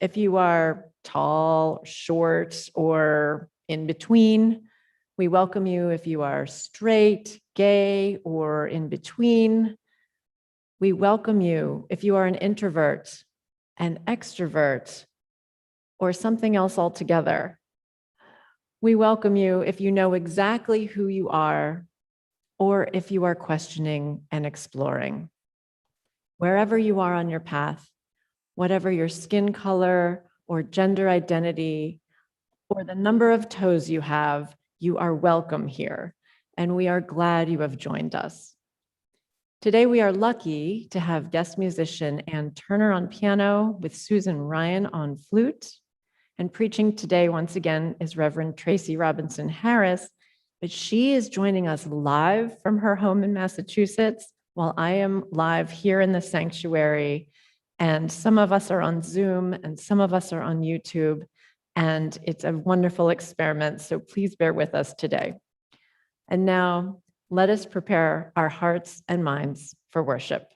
If you are tall, short, or in between, we welcome you. If you are straight, gay, or in between, we welcome you. If you are an introvert, an extrovert, or something else altogether, we welcome you if you know exactly who you are, or if you are questioning and exploring. Wherever you are on your path, whatever your skin color or gender identity, or the number of toes you have, you are welcome here, and we are glad you have joined us. Today, we are lucky to have guest musician Ann Turner on piano with Susan Ryan on flute. And preaching today, once again, is Reverend Tracey Robinson Harris, but she is joining us live from her home in Massachusetts, while I am live here in the sanctuary. And some of us are on Zoom and some of us are on YouTube. And it's a wonderful experiment, so please bear with us today. And now, let us prepare our hearts and minds for worship.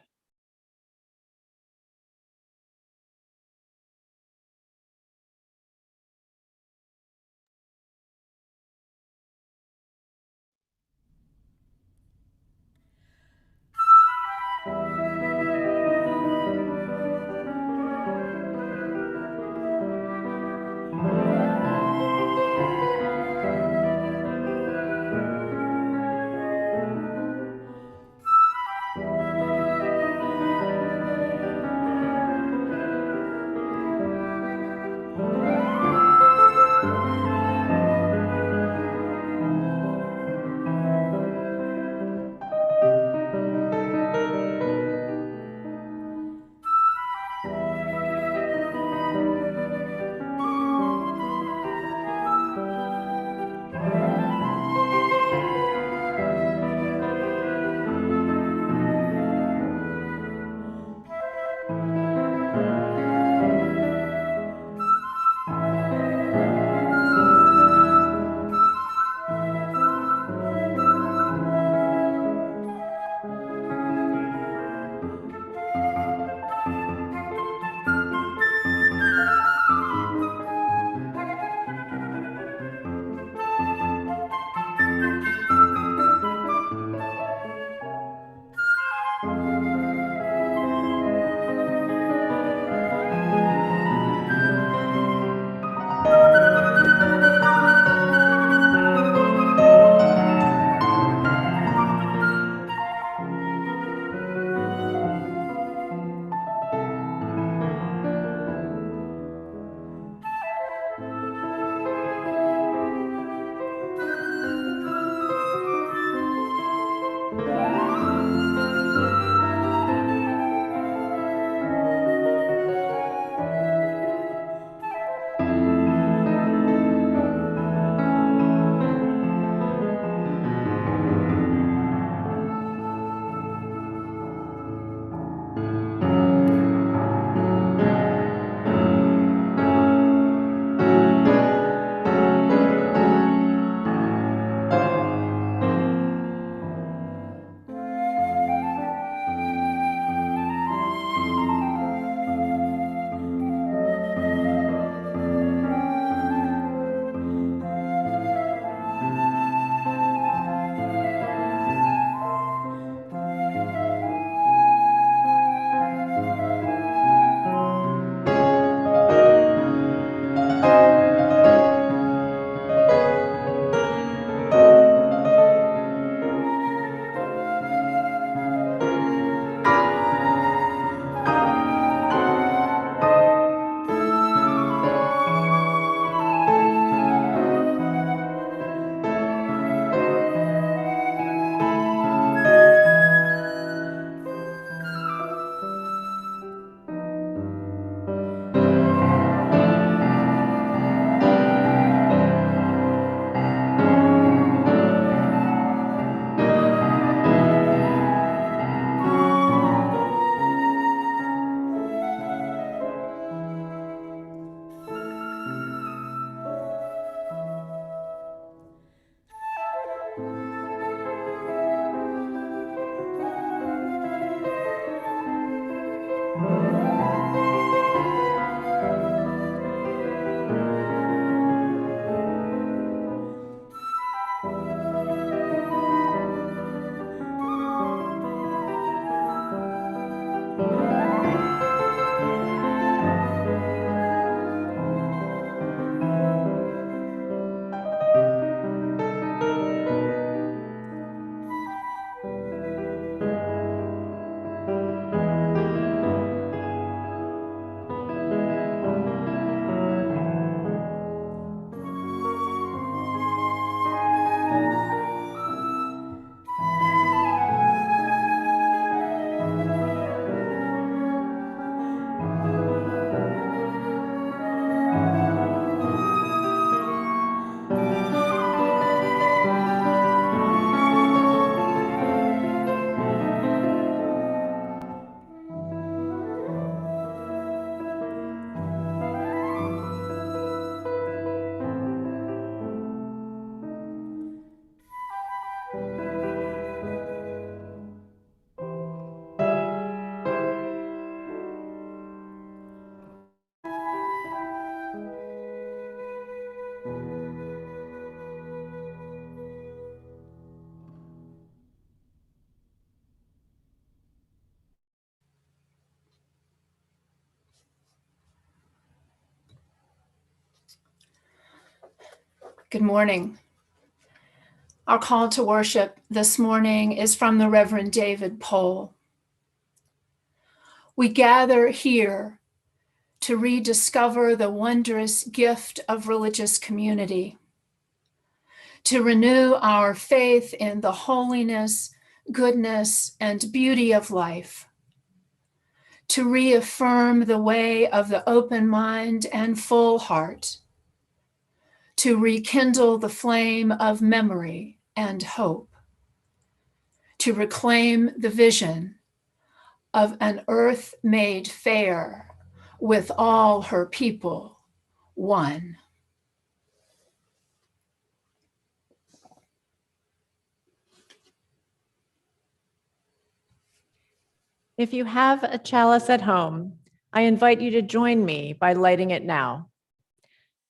Good morning. Our call to worship this morning is from the Reverend David Pohl. We gather here to rediscover the wondrous gift of religious community, to renew our faith in the holiness, goodness, and beauty of life, to reaffirm the way of the open mind and full heart, to rekindle the flame of memory and hope, to reclaim the vision of an earth made fair with all her people one. If you have a chalice at home, I invite you to join me by lighting it now.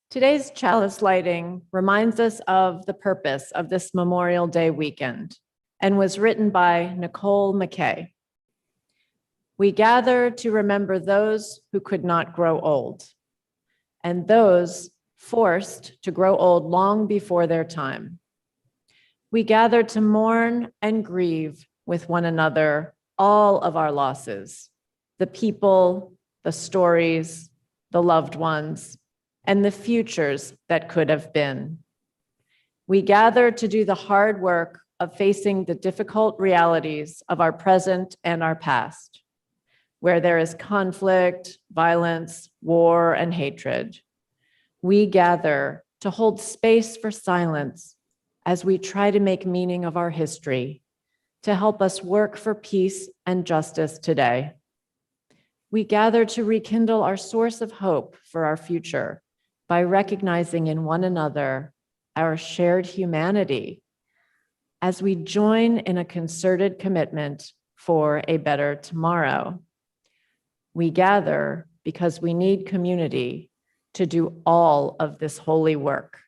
Today's chalice lighting reminds us of the purpose of this Memorial Day weekend and was written by Nicole McKay. We gather to remember those who could not grow old and those forced to grow old long before their time. We gather to mourn and grieve with one another all of our losses, the people, the stories, the loved ones, and the futures that could have been. We gather to do the hard work of facing the difficult realities of our present and our past, where there is conflict, violence, war, and hatred. We gather to hold space for silence as we try to make meaning of our history, to help us work for peace and justice today. We gather to rekindle our source of hope for our future by recognizing in one another our shared humanity as we join in a concerted commitment for a better tomorrow. We gather because we need community to do all of this holy work.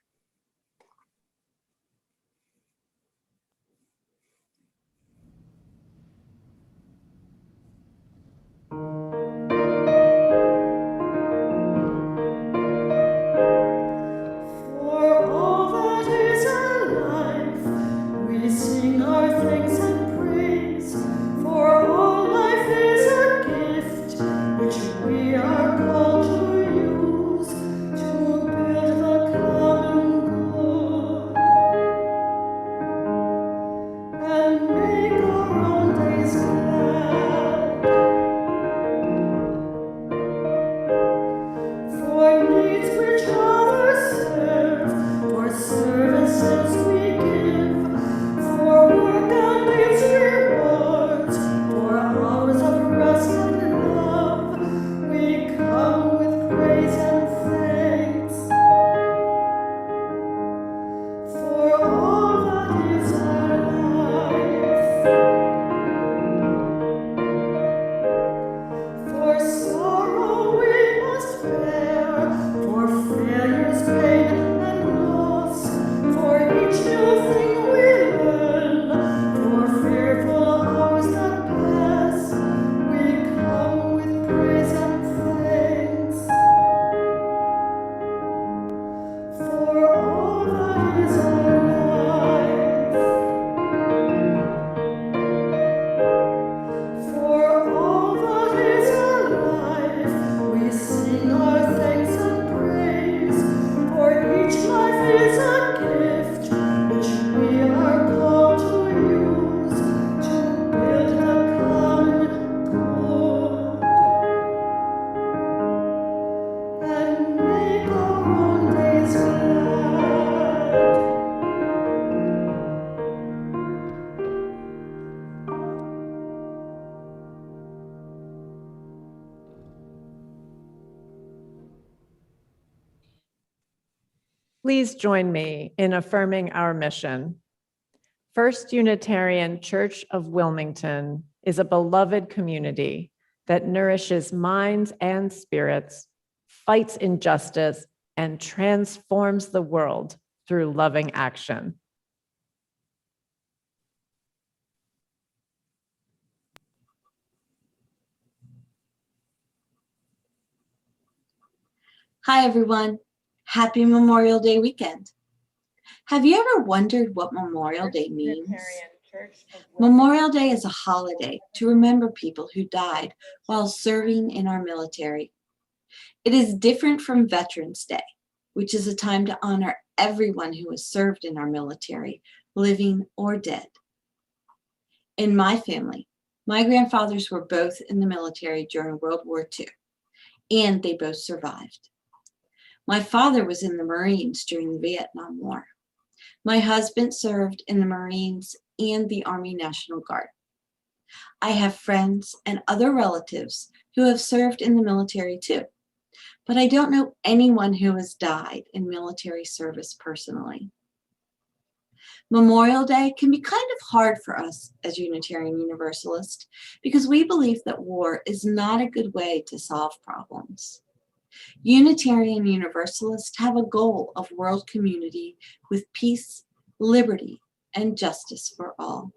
Please join me in affirming our mission. First Unitarian Church of Wilmington is a beloved community that nourishes minds and spirits, fights injustice, and transforms the world through loving action. Hi, everyone. Happy Memorial Day weekend. Have you ever wondered what Memorial Day means? Memorial Day is a holiday to remember people who died while serving in our military. It is different from Veterans Day, which is a time to honor everyone who has served in our military, living or dead. In my family, my grandfathers were both in the military during World War II, and they both survived. My father was in the Marines during the Vietnam War. My husband served in the Marines and the Army National Guard. I have friends and other relatives who have served in the military too, but I don't know anyone who has died in military service personally. Memorial Day can be kind of hard for us as Unitarian Universalists because we believe that war is not a good way to solve problems. Unitarian Universalists have a goal of world community with peace, liberty, and justice for all.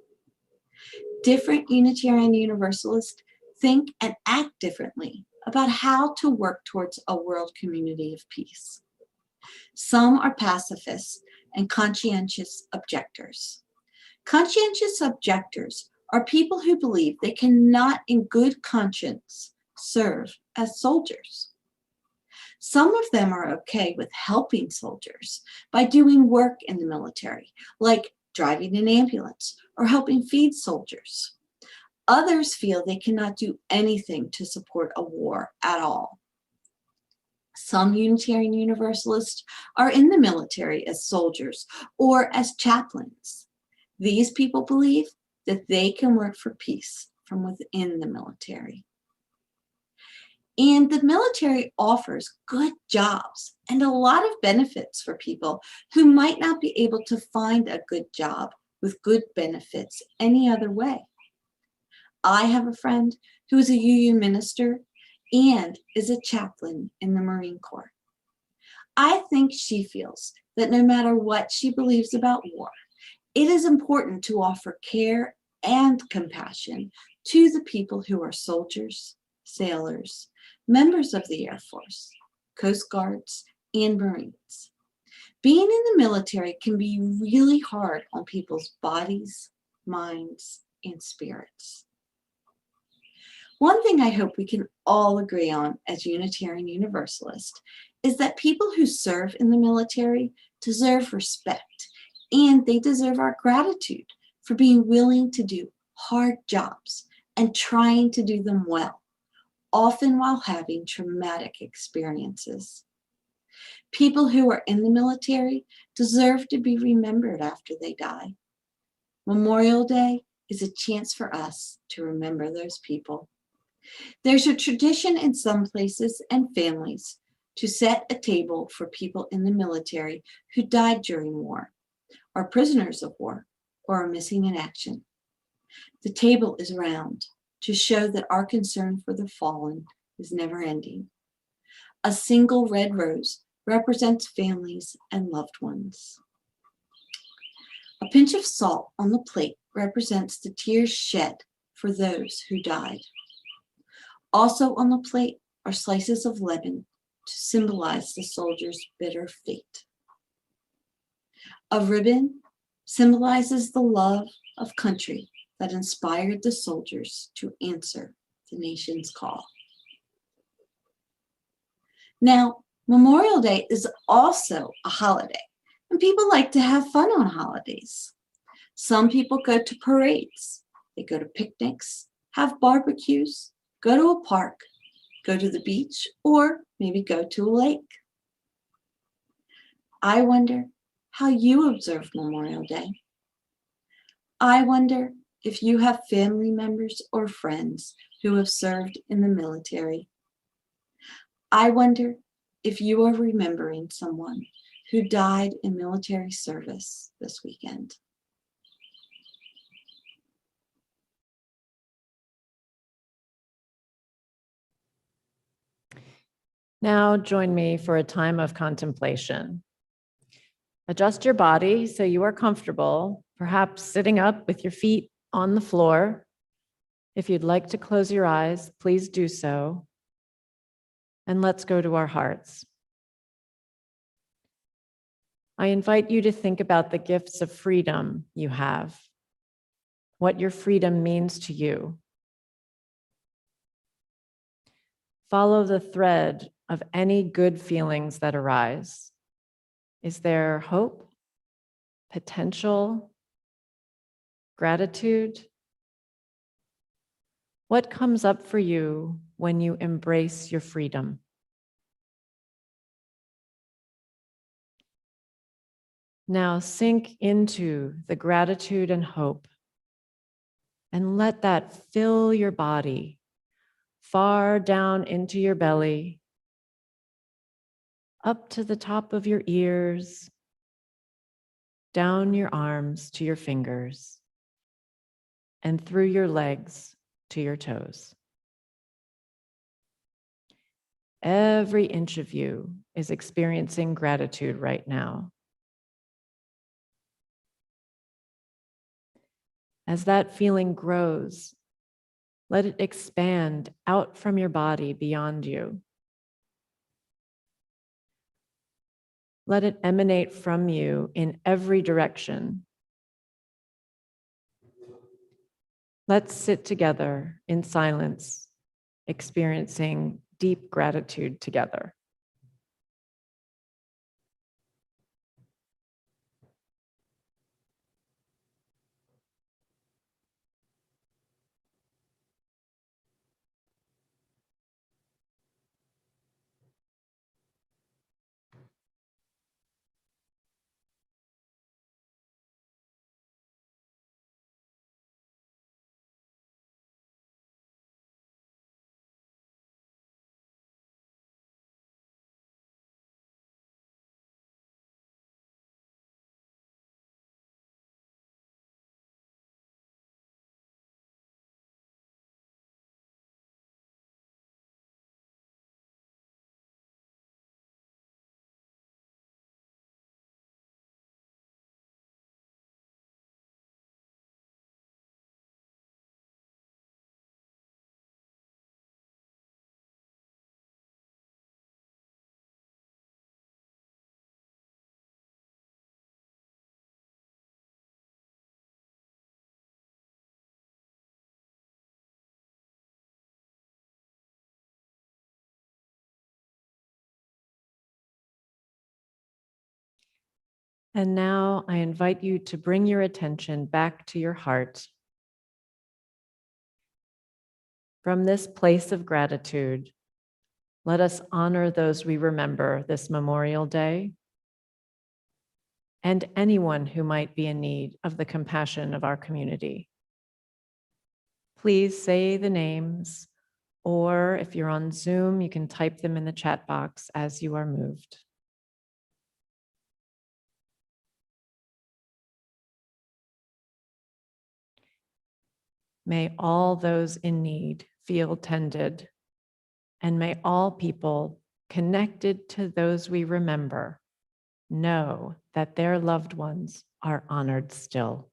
Different Unitarian Universalists think and act differently about how to work towards a world community of peace. Some are pacifists and conscientious objectors. Conscientious objectors are people who believe they cannot in good conscience serve as soldiers. Some of them are okay with helping soldiers by doing work in the military, like driving an ambulance or helping feed soldiers. Others feel they cannot do anything to support a war at all. Some Unitarian Universalists are in the military as soldiers or as chaplains. These people believe that they can work for peace from within the military. And the military offers good jobs and a lot of benefits for people who might not be able to find a good job with good benefits any other way. I have a friend who is a UU minister and is a chaplain in the Marine Corps. I think she feels that no matter what she believes about war, it is important to offer care and compassion to the people who are soldiers, sailors, members of the Air Force, Coast Guards, and Marines. Being in the military can be really hard on people's bodies, minds, and spirits. One thing I hope we can all agree on as Unitarian Universalists is that people who serve in the military deserve respect, and they deserve our gratitude for being willing to do hard jobs and trying to do them well, often while having traumatic experiences. People who are in the military deserve to be remembered after they die. Memorial Day is a chance for us to remember those people. There's a tradition in some places and families to set a table for people in the military who died during war, are prisoners of war, or are missing in action. The table is round to show that our concern for the fallen is never ending. A single red rose represents families and loved ones. A pinch of salt on the plate represents the tears shed for those who died. Also on the plate are slices of lemon to symbolize the soldier's bitter fate. A ribbon symbolizes the love of country that inspired the soldiers to answer the nation's call. Now, Memorial Day is also a holiday, and people like to have fun on holidays. Some people go to parades, they go to picnics, have barbecues, go to a park, go to the beach, or maybe go to a lake. I wonder how you observe Memorial Day. I wonder if you have family members or friends who have served in the military. I wonder if you are remembering someone who died in military service this weekend. Now join me for a time of contemplation. Adjust your body so you are comfortable, perhaps sitting up with your feet on the floor. If you'd like to close your eyes, please do so. And let's go to our hearts. I invite you to think about the gifts of freedom you have, what your freedom means to you. Follow the thread of any good feelings that arise. Is there hope, potential, gratitude? What comes up for you when you embrace your freedom? Now sink into the gratitude and hope, and let that fill your body, far down into your belly, up to the top of your ears, down your arms to your fingers, and through your legs to your toes. Every inch of you is experiencing gratitude right now. As that feeling grows, let it expand out from your body beyond you. Let it emanate from you in every direction. Let's sit together in silence, experiencing deep gratitude together. And now I invite you to bring your attention back to your heart. From this place of gratitude, let us honor those we remember this Memorial Day and anyone who might be in need of the compassion of our community. Please say the names, or if you're on Zoom, you can type them in the chat box as you are moved. May all those in need feel tended, and may all people connected to those we remember know that their loved ones are honored still.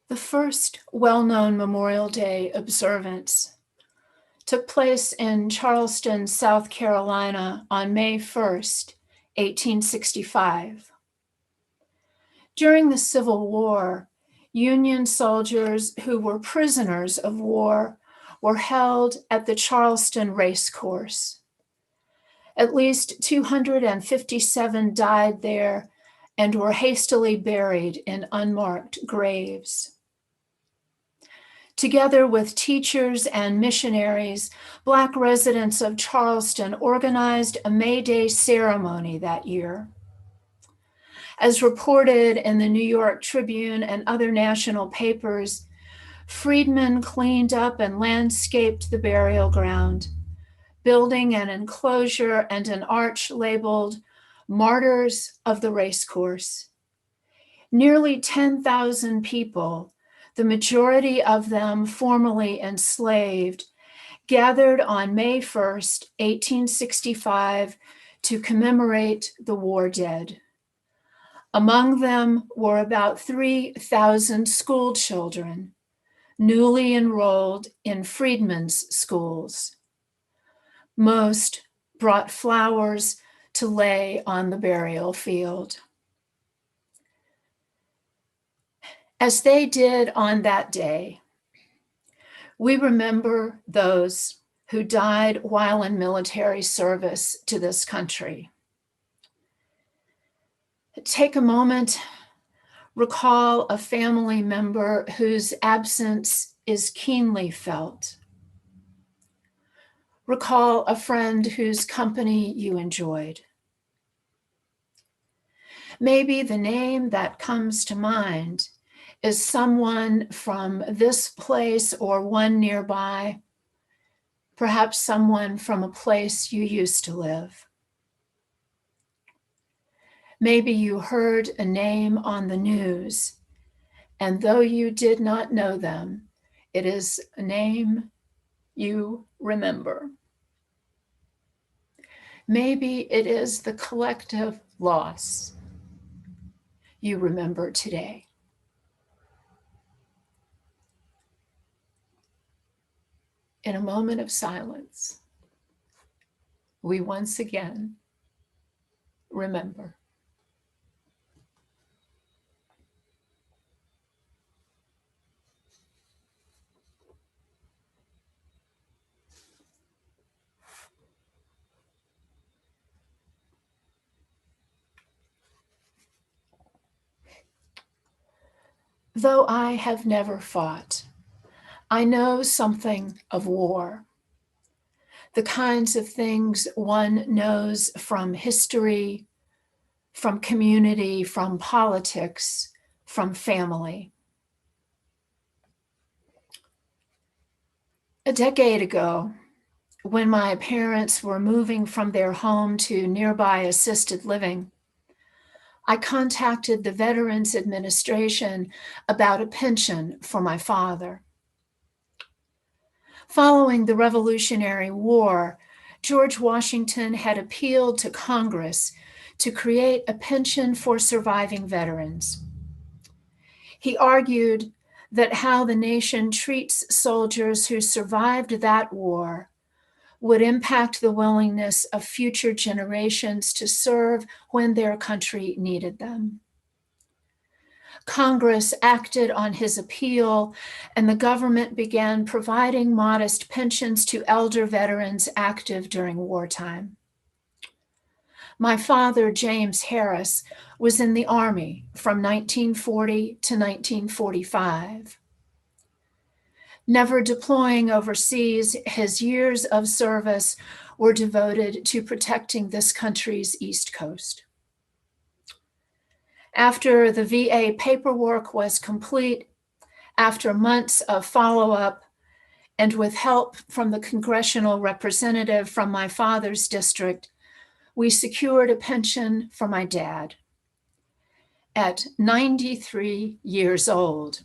The first well-known Memorial Day observance took place in Charleston, South Carolina on May 1st, 1865. During the Civil War, Union soldiers who were prisoners of war were held at the Charleston race course. At least 257 died there and were hastily buried in unmarked graves. Together with teachers and missionaries, Black residents of Charleston organized a May Day ceremony that year. As reported in the New York Tribune and other national papers, freedmen cleaned up and landscaped the burial ground, building an enclosure and an arch labeled Martyrs of the Racecourse. Nearly 10,000 people, the majority of them formerly enslaved, gathered on May 1st, 1865, to commemorate the war dead. Among them were about 3,000 school children, newly enrolled in freedmen's schools. Most brought flowers to lay on the burial field. As they did on that day, we remember those who died while in military service to this country. Take a moment, recall a family member whose absence is keenly felt. Recall a friend whose company you enjoyed. Maybe the name that comes to mind is someone from this place or one nearby, perhaps someone from a place you used to live. Maybe you heard a name on the news, and though you did not know them, it is a name you remember. Maybe it is the collective loss you remember today. In a moment of silence, we once again remember. Though I have never fought, I know something of war, the kinds of things one knows from history, from community, from politics, from family. A decade ago, when my parents were moving from their home to nearby assisted living, I contacted the Veterans Administration about a pension for my father. Following the Revolutionary War, George Washington had appealed to Congress to create a pension for surviving veterans. He argued that how the nation treats soldiers who survived that war would impact the willingness of future generations to serve when their country needed them. Congress acted on his appeal, and the government began providing modest pensions to elder veterans active during wartime. My father, James Harris, was in the Army from 1940 to 1945. Never deploying overseas, his years of service were devoted to protecting this country's East Coast. After the VA paperwork was complete, after months of follow-up, and with help from the congressional representative from my father's district, we secured a pension for my dad. At 93 years old,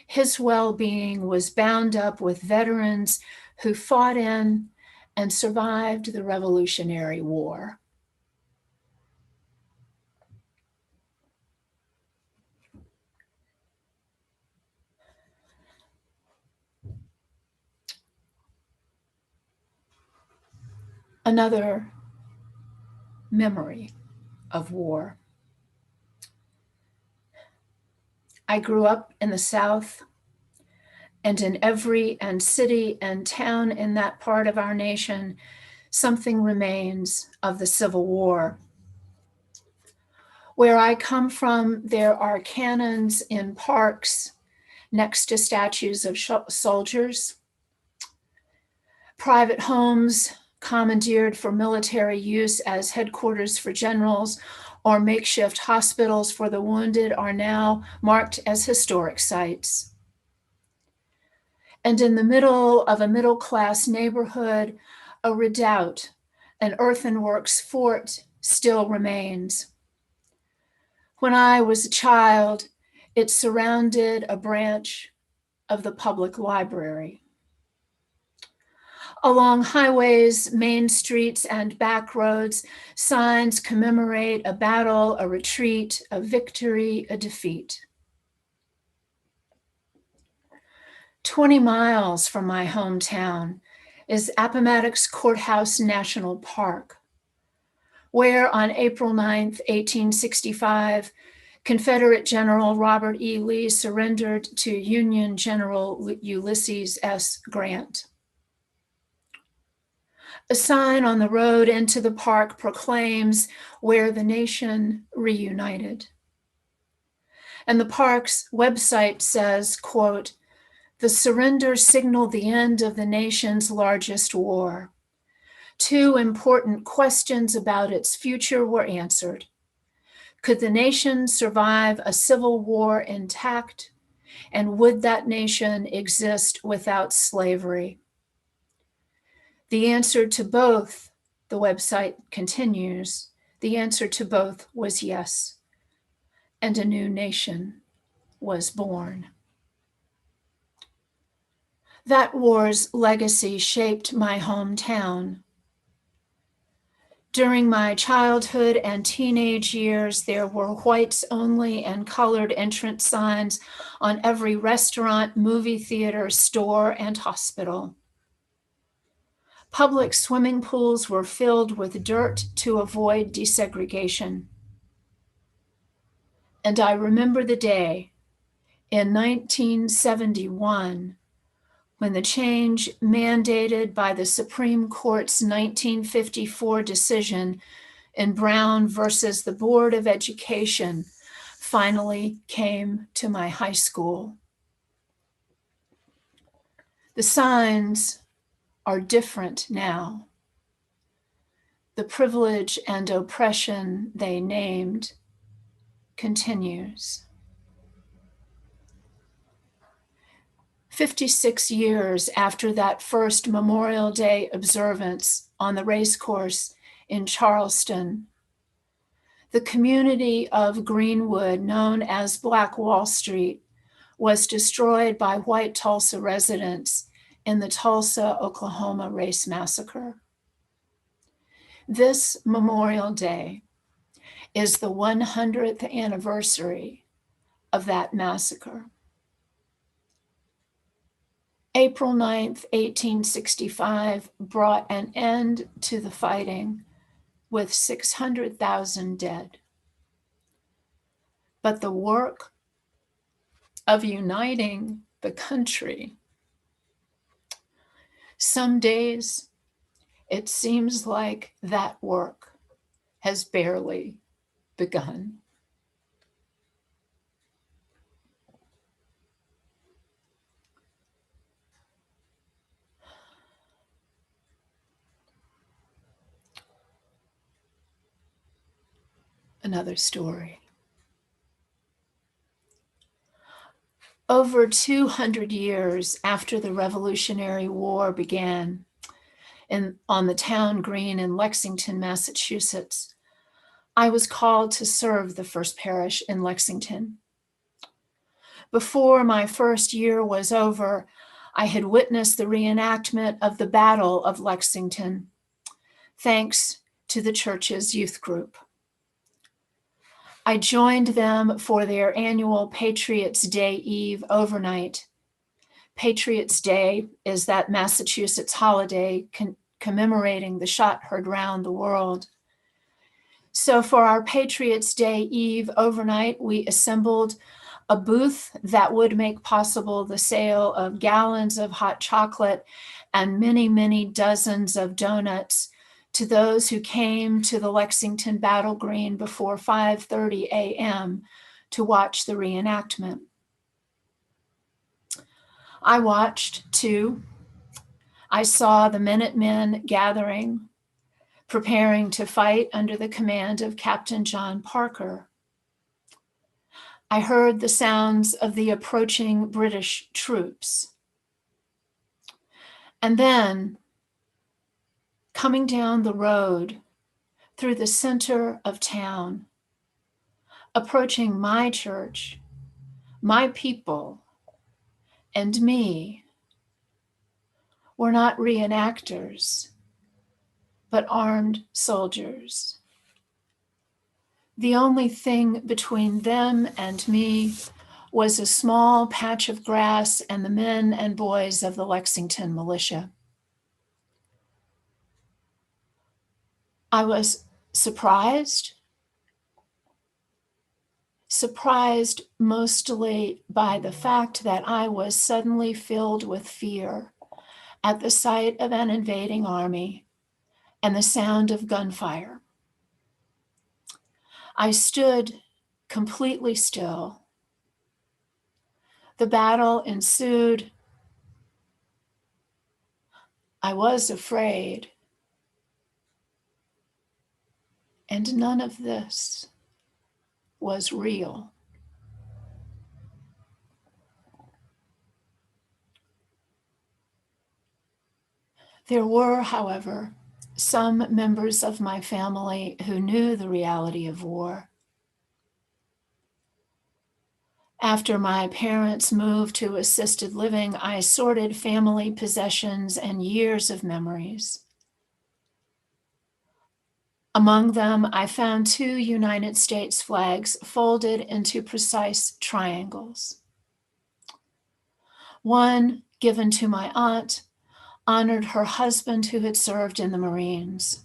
his well-being was bound up with veterans who fought in and survived the Revolutionary War. another memory of war. I grew up in the South, and in every city and town in that part of our nation, something remains of the Civil War. Where I come from, there are cannons in parks next to statues of soldiers, private homes commandeered for military use as headquarters for generals or makeshift hospitals for the wounded are now marked as historic sites. And in the middle of a middle-class neighborhood, a redoubt, an earthenworks fort, still remains. When I was a child, it surrounded a branch of the public library. Along highways, main streets, and back roads, signs commemorate a battle, a retreat, a victory, a defeat. 20 miles from my hometown is Appomattox Courthouse National Park, where on April 9th, 1865, Confederate General Robert E. Lee surrendered to Union General Ulysses S. Grant. A sign on the road into the park proclaims where the nation reunited. And the park's website says, quote, "The surrender signaled the end of the nation's largest war. 2 important questions about its future were answered. Could the nation survive a civil war intact? And would that nation exist without slavery? The answer to both," the website continues, "the answer to both was yes, and a new nation was born." That war's legacy shaped my hometown. During my childhood and teenage years, there were whites only and colored entrance signs on every restaurant, movie theater, store, and hospital. Public swimming pools were filled with dirt to avoid desegregation. And I remember the day in 1971 when the change mandated by the Supreme Court's 1954 decision in Brown versus the Board of Education finally came to my high school. The signs are different now. The privilege and oppression they named continues. 56 years after that first Memorial Day observance on the racecourse in Charleston, the community of Greenwood, known as Black Wall Street, was destroyed by white Tulsa residents in the Tulsa, Oklahoma race massacre. This Memorial Day is the 100th anniversary of that massacre. April 9th, 1865 brought an end to the fighting with 600,000 dead. But the work of uniting the country, some days it seems like that work has barely begun. Another story. Over 200 years after the Revolutionary War began on the town green in Lexington, Massachusetts, I was called to serve the First Parish in Lexington. Before my first year was over, I had witnessed the reenactment of the Battle of Lexington, thanks to the church's youth group. I joined them for their annual Patriots' Day Eve overnight. Patriots' Day is that Massachusetts holiday commemorating the shot heard round the world. So for our Patriots' Day Eve overnight, we assembled a booth that would make possible the sale of gallons of hot chocolate and many, many dozens of donuts to those who came to the Lexington Battle Green before 5:30 a.m. to watch the reenactment. I watched too. I saw the Minutemen gathering, preparing to fight under the command of Captain John Parker. I heard the sounds of the approaching British troops. And then, coming down the road through the center of town, approaching my church, my people, and me, were not reenactors, but armed soldiers. The only thing between them and me was a small patch of grass and the men and boys of the Lexington militia. I was surprised mostly by the fact that I was suddenly filled with fear at the sight of an invading army and the sound of gunfire. I stood completely still. The battle ensued. I was afraid. And none of this was real. There were, however, some members of my family who knew the reality of war. After my parents moved to assisted living, I sorted family possessions and years of memories. Among them, I found 2 United States flags folded into precise triangles. One, given to my aunt, honored her husband who had served in the Marines.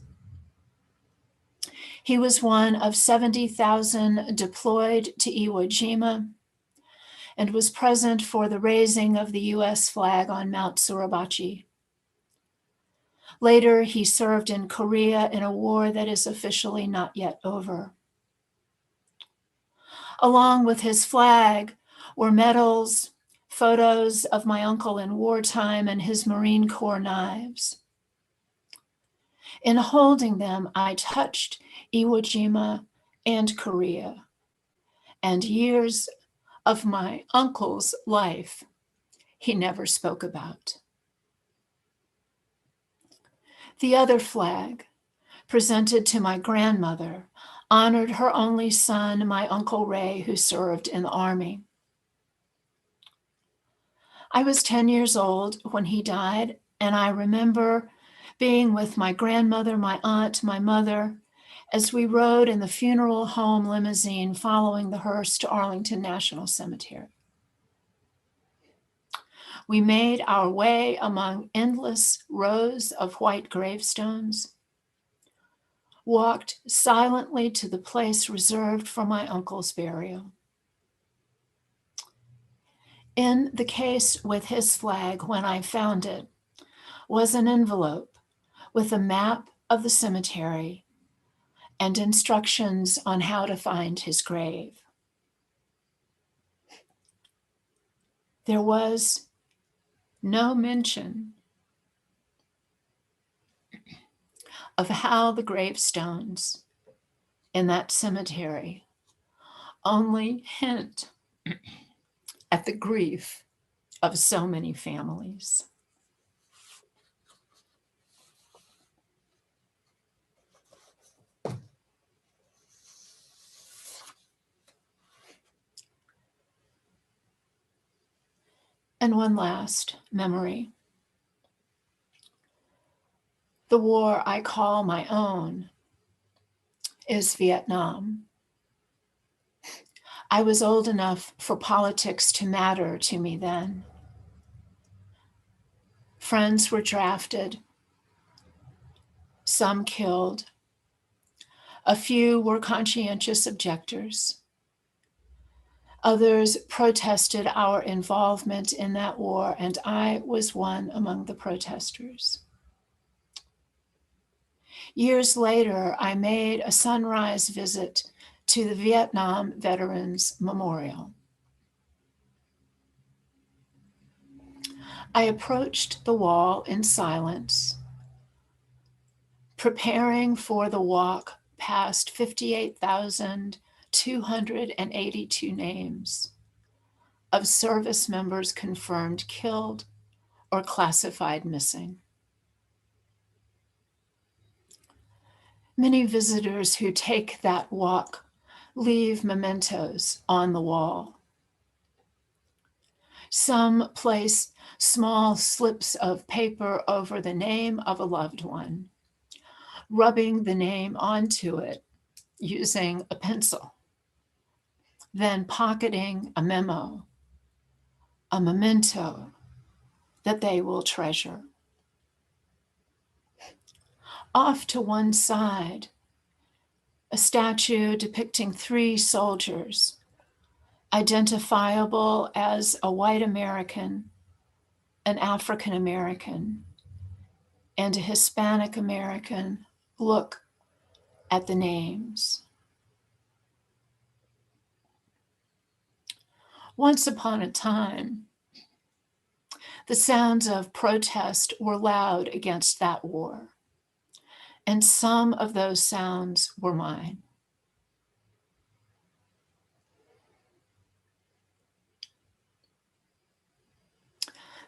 He was one of 70,000 deployed to Iwo Jima and was present for the raising of the US flag on Mount Suribachi. Later, he served in Korea in a war that is officially not yet over. Along with his flag were medals, photos of my uncle in wartime, and his Marine Corps knives. In holding them, I touched Iwo Jima and Korea, and years of my uncle's life he never spoke about. The other flag, presented to my grandmother, honored her only son, my Uncle Ray, who served in the Army. I was 10 years old when he died, and I remember being with my grandmother, my aunt, my mother, as we rode in the funeral home limousine following the hearse to Arlington National Cemetery. We made our way among endless rows of white gravestones, walked silently to the place reserved for my uncle's burial. In the case with his flag, when I found it, was an envelope with a map of the cemetery and instructions on how to find his grave. There was no mention of how the gravestones in that cemetery only hint at the grief of so many families. And one last memory. The war I call my own is Vietnam. I was old enough for politics to matter to me then. Friends were drafted. some killed. A few were conscientious objectors. Others protested our involvement in that war, and I was one among the protesters. Years later, I made a sunrise visit to the Vietnam Veterans Memorial. I approached the wall in silence, preparing for the walk past 58,282 names of service members confirmed killed or classified missing. Many visitors who take that walk leave mementos on the wall. Some place small slips of paper over the name of a loved one, rubbing the name onto it using a pencil, then pocketing a memo, a memento that they will treasure. Off to one side, a statue depicting 3 soldiers, identifiable as a white American, an African American, and a Hispanic American, look at the names. Once upon a time, the sounds of protest were loud against that war, and some of those sounds were mine.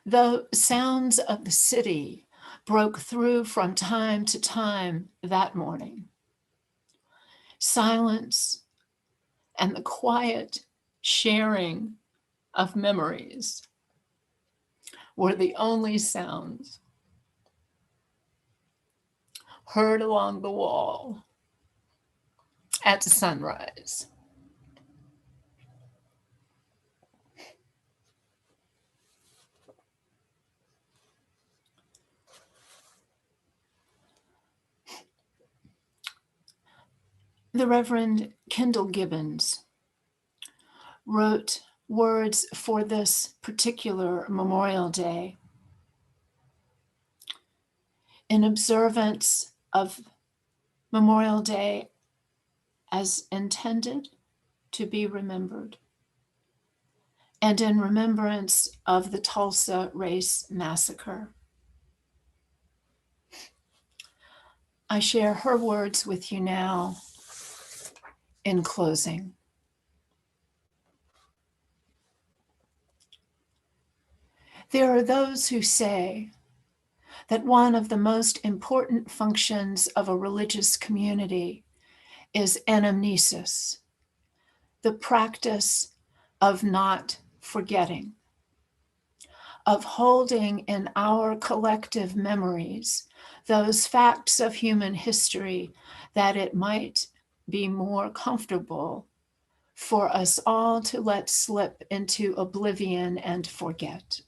The sounds of the city broke through from time to time that morning. Silence and the quiet sharing of memories were the only sounds heard along the wall at sunrise. The Reverend Kendall Gibbons wrote words for this particular Memorial Day in observance of Memorial Day as intended to be remembered, and in remembrance of the Tulsa Race Massacre. I share her words with you now in closing. There are those who say that one of the most important functions of a religious community is anamnesis, the practice of not forgetting, of holding in our collective memories those facts of human history that it might be more comfortable for us all to let slip into oblivion and forget.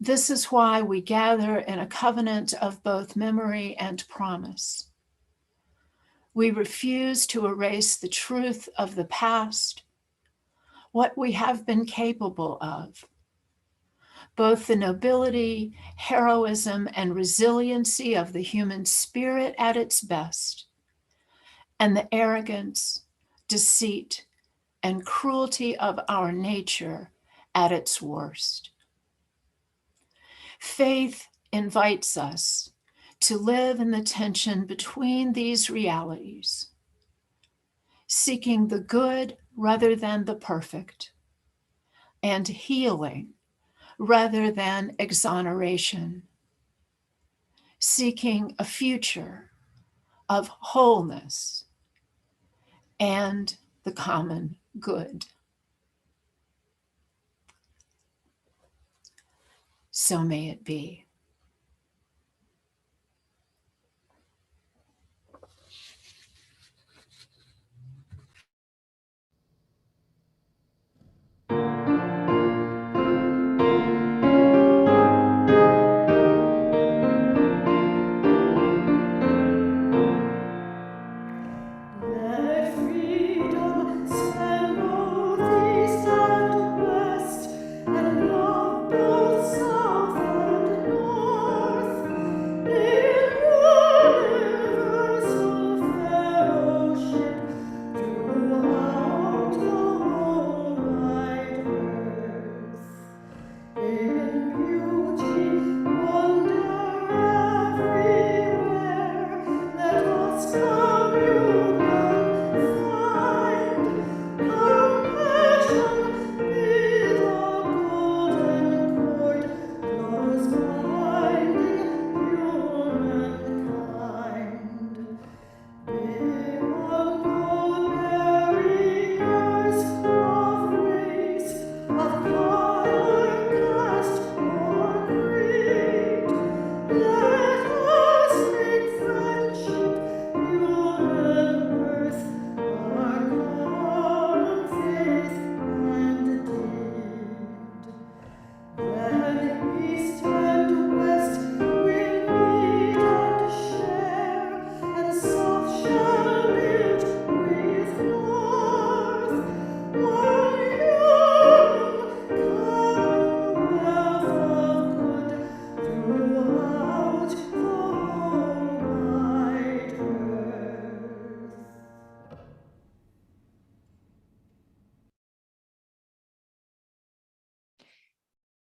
This is why we gather in a covenant of both memory and promise. We refuse to erase the truth of the past, what we have been capable of, both the nobility, heroism, and resiliency of the human spirit at its best, and the arrogance, deceit, and cruelty of our nature at its worst. Faith invites us to live in the tension between these realities, seeking the good rather than the perfect, and healing rather than exoneration, seeking a future of wholeness and the common good. So may it be.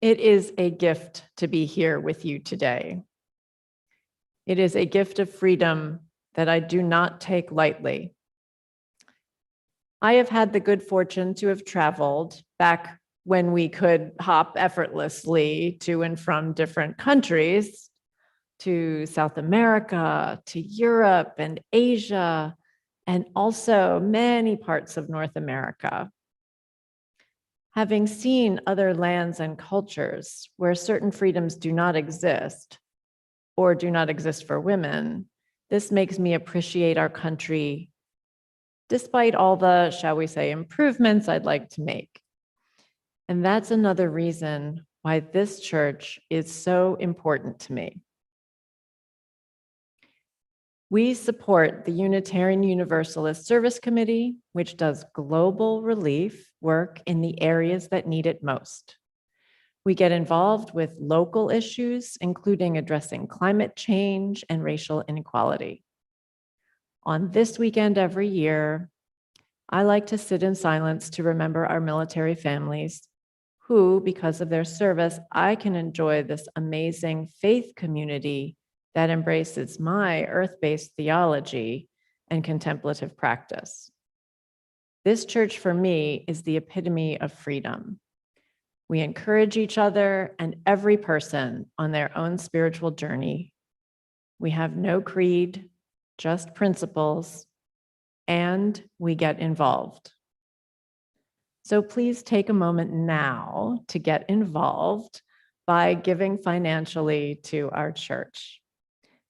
It is a gift to be here with you today. It is a gift of freedom that I do not take lightly. I have had the good fortune to have traveled back when we could hop effortlessly to and from different countries, to South America, to Europe and Asia, and also many parts of North America. Having seen other lands and cultures where certain freedoms do not exist or do not exist for women, this makes me appreciate our country despite all the, shall we say, improvements I'd like to make. And that's another reason why this church is so important to me. We support the Unitarian Universalist Service Committee, which does global relief work in the areas that need it most. We get involved with local issues, including addressing climate change and racial inequality. On this weekend every year, I like to sit in silence to remember our military families who, because of their service, I can enjoy this amazing faith community that embraces my earth-based theology and contemplative practice. This church for me is the epitome of freedom. We encourage each other and every person on their own spiritual journey. We have no creed, just principles, and we get involved. So please take a moment now to get involved by giving financially to our church.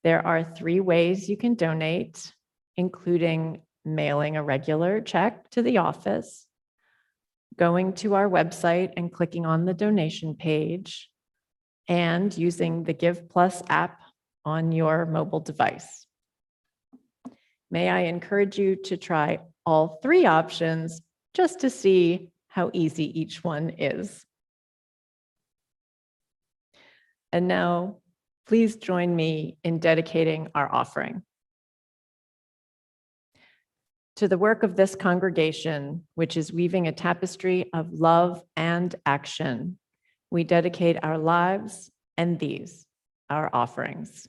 There are 3 ways you can donate, including mailing a regular check to the office, going to our website and clicking on the donation page, and using the Give Plus app on your mobile device. May I encourage you to try all 3 options just to see how easy each one is. And now, please join me in dedicating our offering. To the work of this congregation, which is weaving a tapestry of love and action, we dedicate our lives and these, our offerings.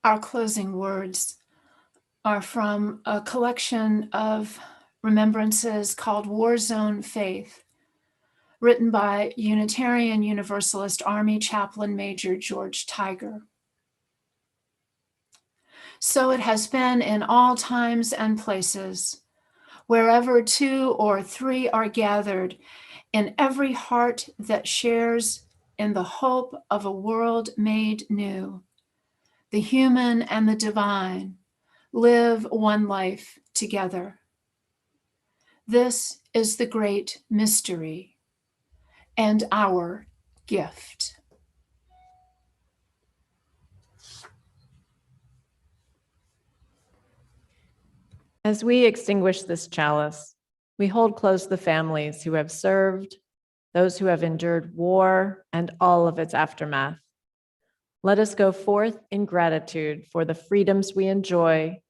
Our closing words are from a collection of remembrances called War Zone Faith, written by Unitarian Universalist Army Chaplain Major George Tiger. So it has been in all times and places, wherever two or three are gathered, in every heart that shares in the hope of a world made new. The human and the divine live one life together. This is the great mystery and our gift. As we extinguish this chalice, we hold close the families who have served, those who have endured war and all of its aftermath. Let us go forth in gratitude for the freedoms we enjoy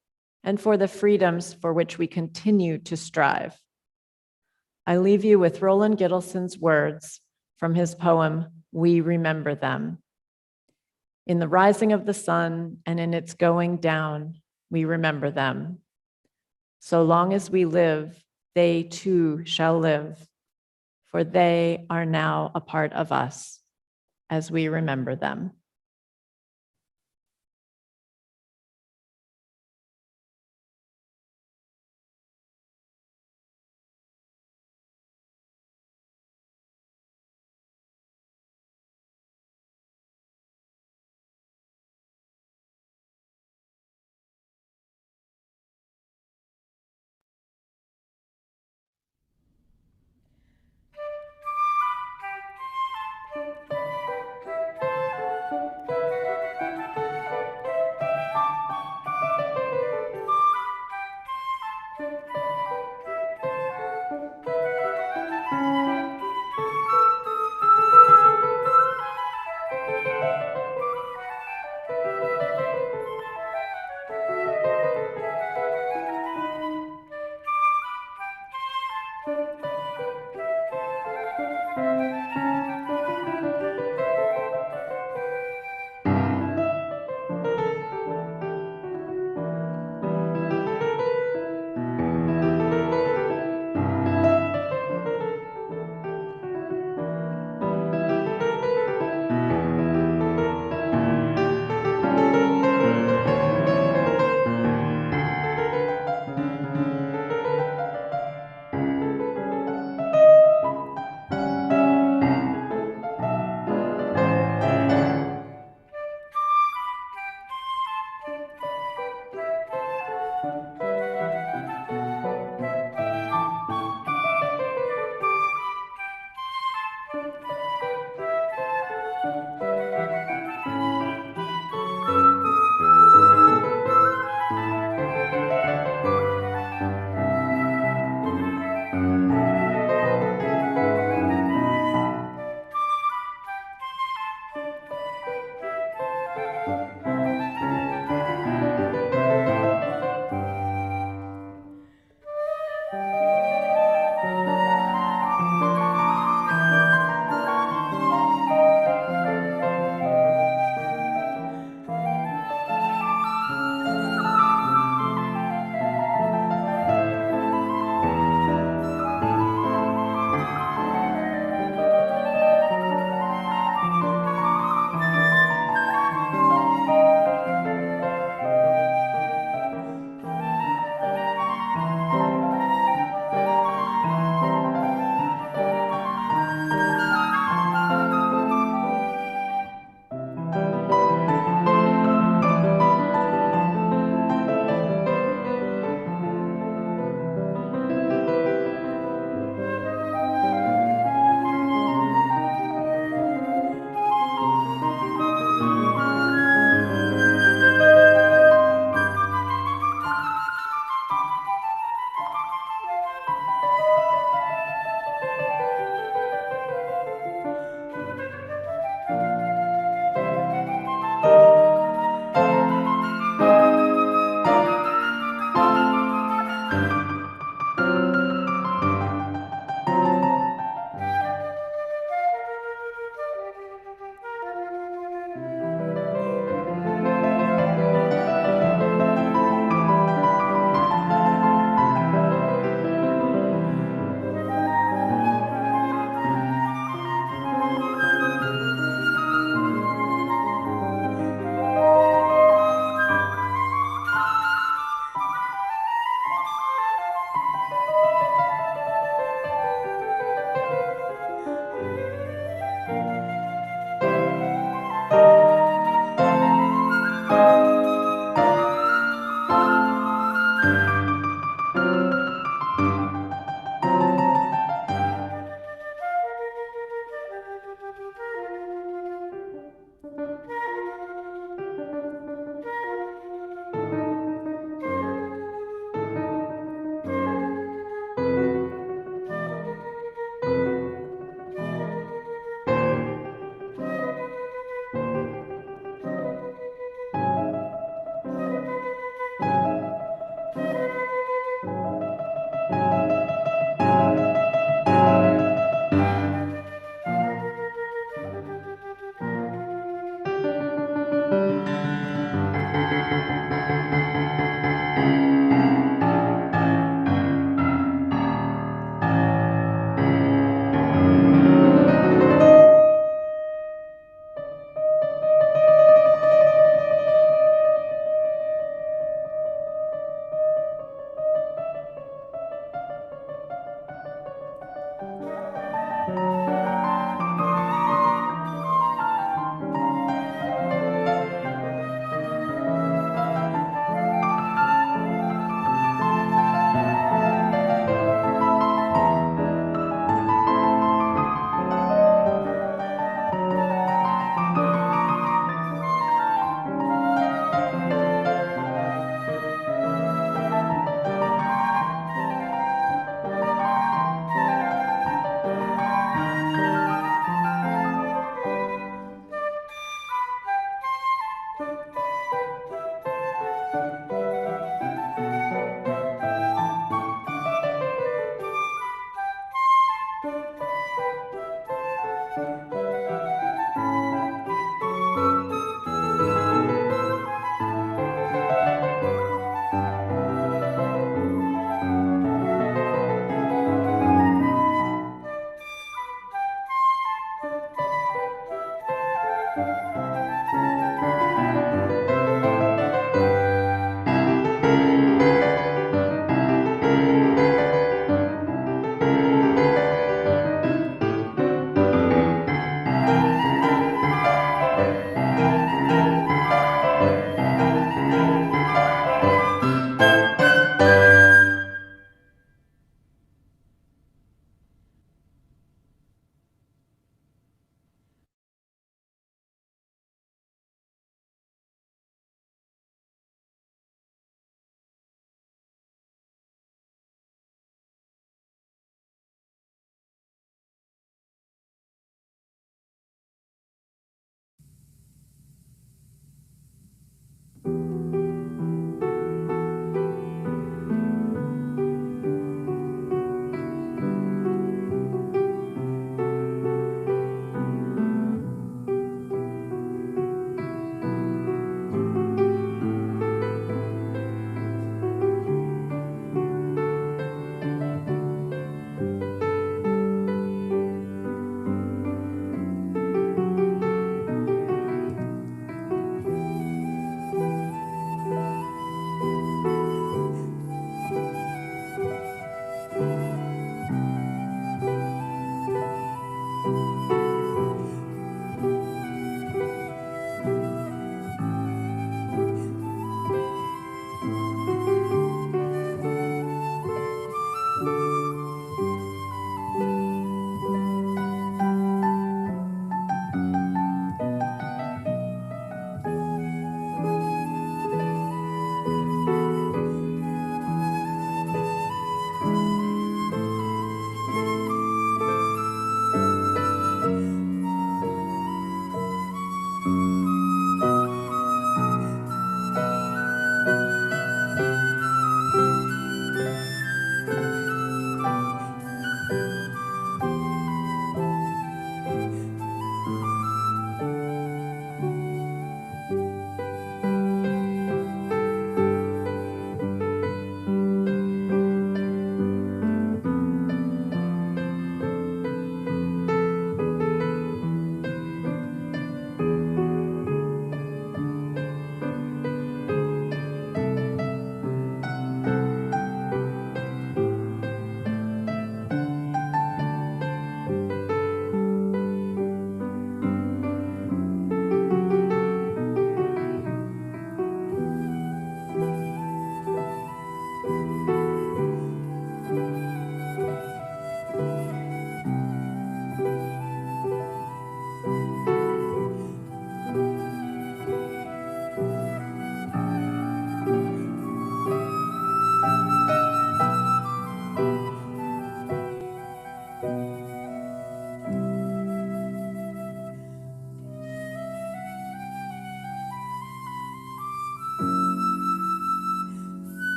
and for the freedoms for which we continue to strive. I leave you with Roland Gitelson's words from his poem, We Remember Them. In the rising of the sun and in its going down, we remember them. So long as we live, they too shall live, for they are now a part of us as we remember them.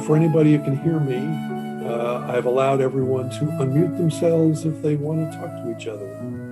For anybody who can hear me, I've allowed everyone to unmute themselves if they want to talk to each other.